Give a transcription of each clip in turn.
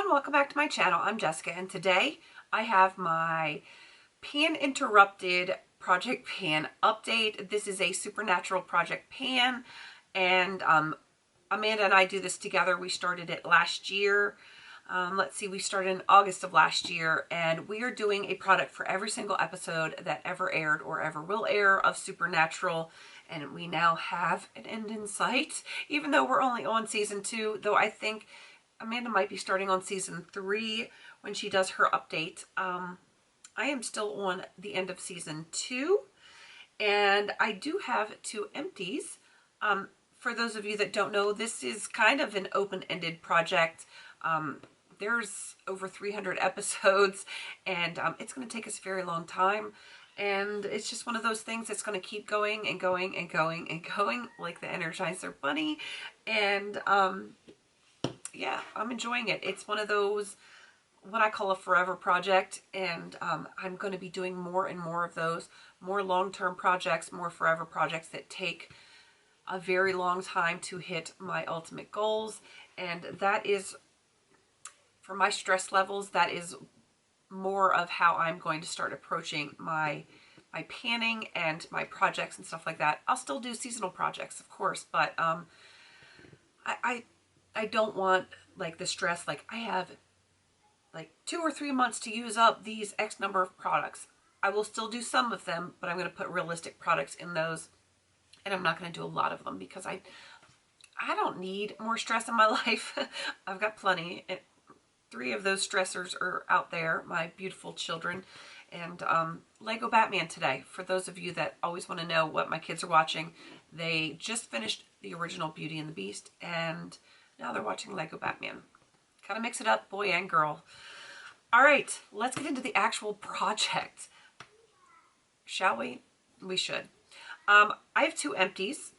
everyone, welcome back to my channel. I'm Jessica, and today I have my pan interrupted project pan update. This is a supernatural project pan, and Amanda and I do this together. We started it last year. Let's see, we started in August of last year, and we are doing a product for every single episode that ever aired or ever will air of Supernatural. And we now have an end in sight, even though we're only on season 2, though I think Amanda might be starting on season 3 when she does her update. I am still on the end of season 2, and I do have 2 empties. For those of you that don't know, this is kind of an open-ended project. There's over 300 episodes, and it's going to take us a very long time. And it's just one of those things that's going to keep going and going and going and going, like the Energizer Bunny. And yeah, I'm enjoying it. It's one of those, what I call a forever project, and I'm going to be doing more and more of those, more long-term projects, more forever projects that take a very long time to hit my ultimate goals. And that is, for my stress levels, that is more of how I'm going to start approaching my panning and my projects and stuff like that. I'll still do seasonal projects, of course, but I don't want like the stress, like I have like 2 or 3 months to use up these X number of products. I will still do some of them, but I'm going to put realistic products in those, and I'm not going to do a lot of them because I don't need more stress in my life. I've got plenty. 3 of those stressors are out there, my beautiful children. And Lego Batman today, for those of you that always want to know what my kids are watching, they just finished the original Beauty and the Beast, and now they're watching Lego Batman. Kind of mix it up, boy and girl. All right, let's get into the actual project. Shall we? We should. I have 2 empties.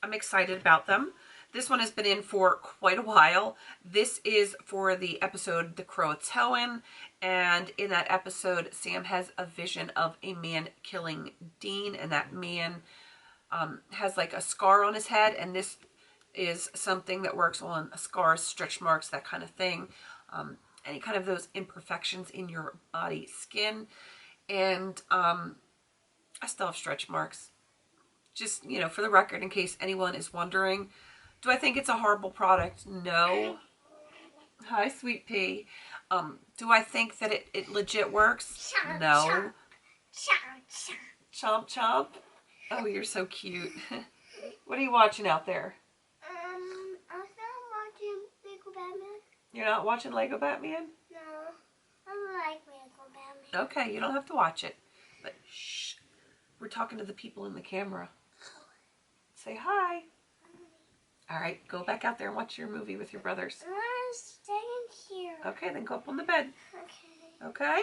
I'm excited about them. This one has been in for quite a while. This is for the episode The Croatoan, and in that episode, Sam has a vision of a man killing Dean, and that man has like a scar on his head, and this is something that works on scars, stretch marks, that kind of thing. Any kind of those imperfections in your body, skin. And I still have stretch marks. Just, you know, for the record, in case anyone is wondering, do I think it's a horrible product? No. Hi, Sweet Pea. Do I think that it legit works? No. Chomp, chomp. Oh, you're so cute. What are you watching out there? I was not watching Lego Batman. You're not watching Lego Batman? No, I like Lego Batman. Okay, you don't have to watch it. But shh, we're talking to the people in the camera. Say hi. All right, go back out there and watch your movie with your brothers. I want to stay in here. Okay, then go up on the bed. Okay. Okay?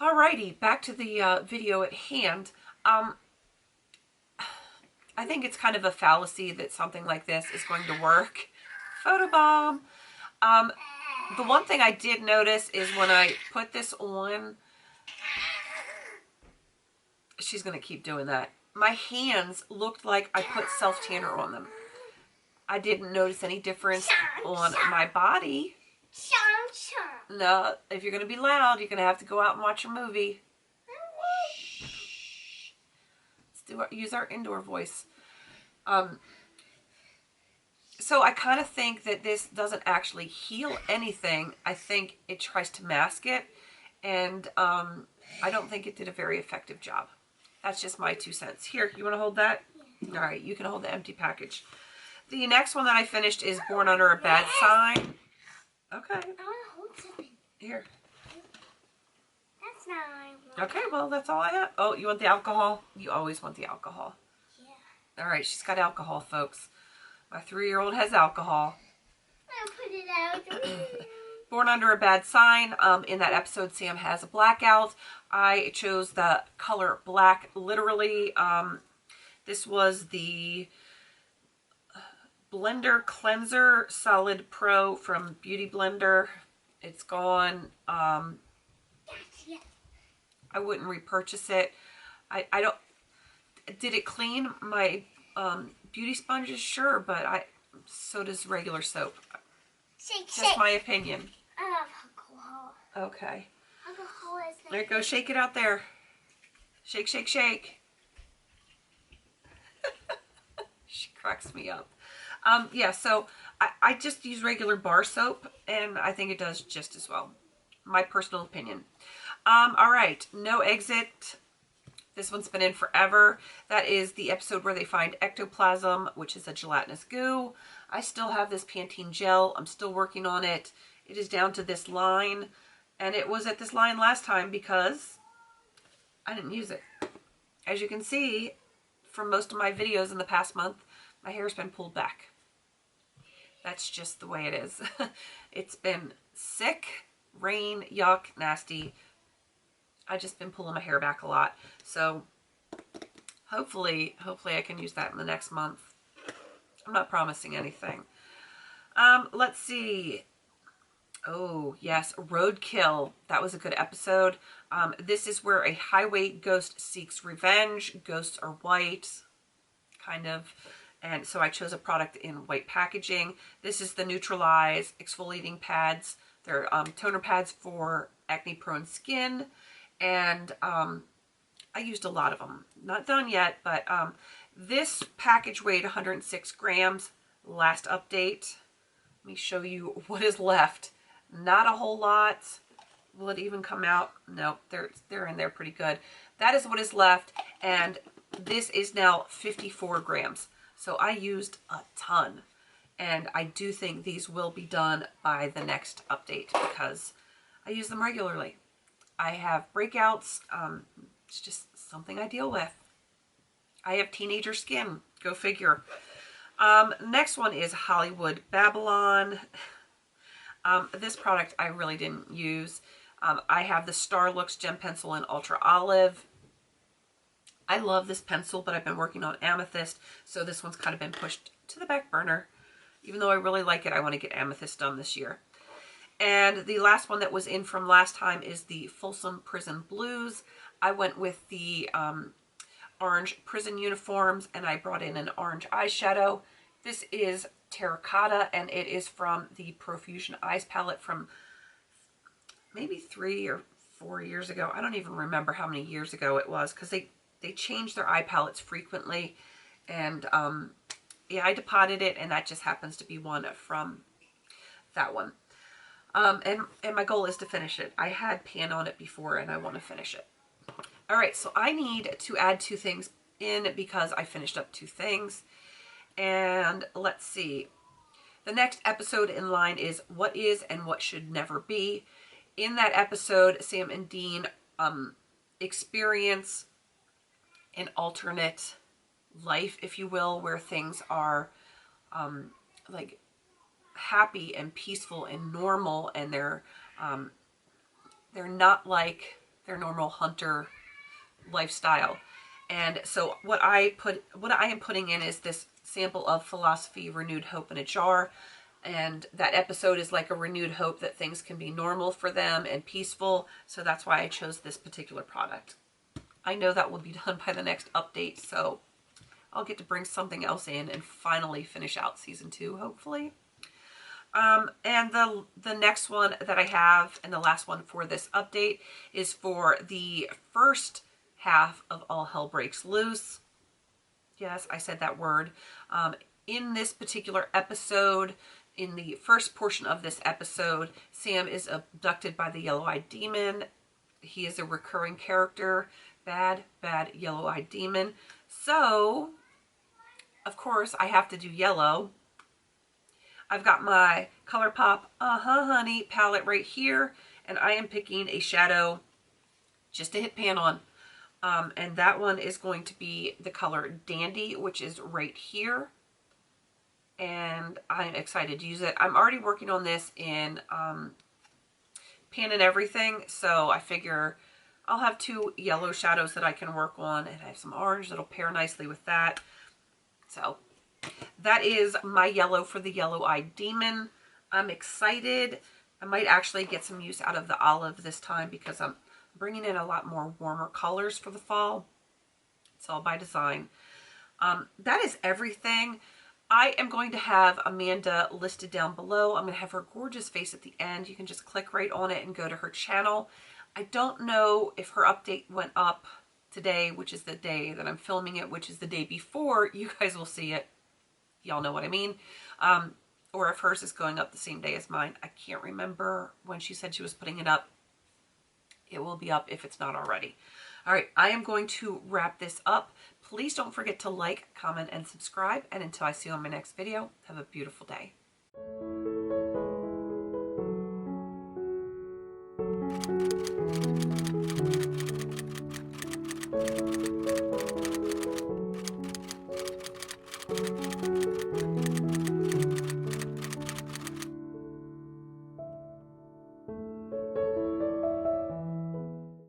Alrighty, back to the video at hand. I think it's kind of a fallacy that something like this is going to work. Photobomb. The one thing I did notice is when I put this on, she's going to keep doing that. My hands looked like I put self-tanner on them. I didn't notice any difference on my body. No, if you're going to be loud, you're going to have to go out and watch your movie. Let's use our indoor voice. So I kind of think that this doesn't actually heal anything. I think it tries to mask it, and I don't think it did a very effective job. That's just my 2 cents. Here, you want to hold that? Yeah. All right, you can hold the empty package. The next one that I finished is Born Under a Bad Sign. Okay. I want to hold something. Here. That's not what I want. Okay, well, that's all I have. Oh, you want the alcohol? You always want the alcohol. Yeah. All right, she's got alcohol, folks. My 3-year-old has alcohol. I'll put it out. Born Under a Bad Sign. In that episode, Sam has a blackout. I chose the color black, literally. This was the BlenderCleanser Solid Pro from Beauty Blender. It's gone. I wouldn't repurchase it. I don't. Did it clean my beauty sponges? Sure, but so does regular soap. Shake, Just shake. my opinion. I love alcohol. Okay. Alcohol is There you go. Shake it out there. Shake, shake, shake. She cracks me up. Yeah, so I just use regular bar soap, and I think it does just as well. My personal opinion. All right, No Exit. This one's been in forever. That is the episode where they find ectoplasm, which is a gelatinous goo. I still have this Pantene gel. I'm still working on it. It is down to this line, and it was at this line last time because I didn't use it. As you can see from most of my videos in the past month, my hair's been pulled back. That's just the way it is. It's been sick, rain, yuck, nasty. I've just been pulling my hair back a lot. So hopefully I can use that in the next month. I'm not promising anything. Let's see. Oh, yes, Roadkill. That was a good episode. This is where a highway ghost seeks revenge. Ghosts are white, kind of. And so I chose a product in white packaging. This is the Neutralyze exfoliating pads. They're toner pads for acne-prone skin. And I used a lot of them. Not done yet, but this package weighed 106 grams. Last update. Let me show you what is left. Not a whole lot. Will it even come out? No, they're in there pretty good. That is what is left, and this is now 54 grams. So I used a ton, and I do think these will be done by the next update because I use them regularly. I have breakouts. It's just something I deal with. I have teenager skin. Go figure. Next one is Hollywood Babylon. This product I really didn't use. I have the Starlooks Gem Pencil in Ultra Olive. I love this pencil, but I've been working on Amethyst, so this one's kind of been pushed to the back burner. Even though I really like it, I want to get Amethyst done this year. And the last one that was in from last time is the Folsom Prison Blues. I went with the orange prison uniforms, and I brought in an orange eyeshadow. This is Terracotta, and it is from the Profusion Eyes palette from maybe 3 or 4 years ago. I don't even remember how many years ago it was because they change their eye palettes frequently. And yeah, I depotted it, and that just happens to be one from that one. And my goal is to finish it. I had pan on it before, and I want to finish it. All right, so I need to add 2 things in because I finished up 2 things. And let's see. The next episode in line is What Is and What Should Never Be. In that episode, Sam and Dean experience an alternate life, if you will, where things are like happy and peaceful and normal, and they're not like their normal hunter lifestyle. And so what I am putting in is this sample of Philosophy Renewed Hope in a Jar. And that episode is like a renewed hope that things can be normal for them and peaceful. So that's why I chose this particular product. I know that will be done by the next update, so I'll get to bring something else in and finally finish out season 2, hopefully. And the next one that I have, and the last one for this update, is for the first half of All Hell Breaks Loose. Yes, I said that word. In this particular episode, in the first portion of this episode, Sam is abducted by the yellow-eyed demon. He is a recurring character. Bad, bad yellow-eyed demon. So, of course, I have to do yellow. I've got my ColourPop Honey palette right here, and I am picking a shadow just to hit pan on. And that one is going to be the color Dandy, which is right here. And I'm excited to use it. I'm already working on this in Pan and Everything, so I figure I'll have 2 yellow shadows that I can work on, and I have some orange that'll pair nicely with that. So that is my yellow for the yellow-eyed demon. I'm excited. I might actually get some use out of the olive this time because I'm bringing in a lot more warmer colors for the fall. It's all by design. That is everything. I am going to have Amanda listed down below. I'm going to have her gorgeous face at the end. You can just click right on it and go to her channel. I don't know if her update went up today, which is the day that I'm filming it, which is the day before you guys will see it. Y'all know what I mean. Or if hers is going up the same day as mine. I can't remember when she said she was putting it up. It will be up if it's not already. All right, I am going to wrap this up. Please don't forget to like, comment, and subscribe. And until I see you on my next video, have a beautiful day.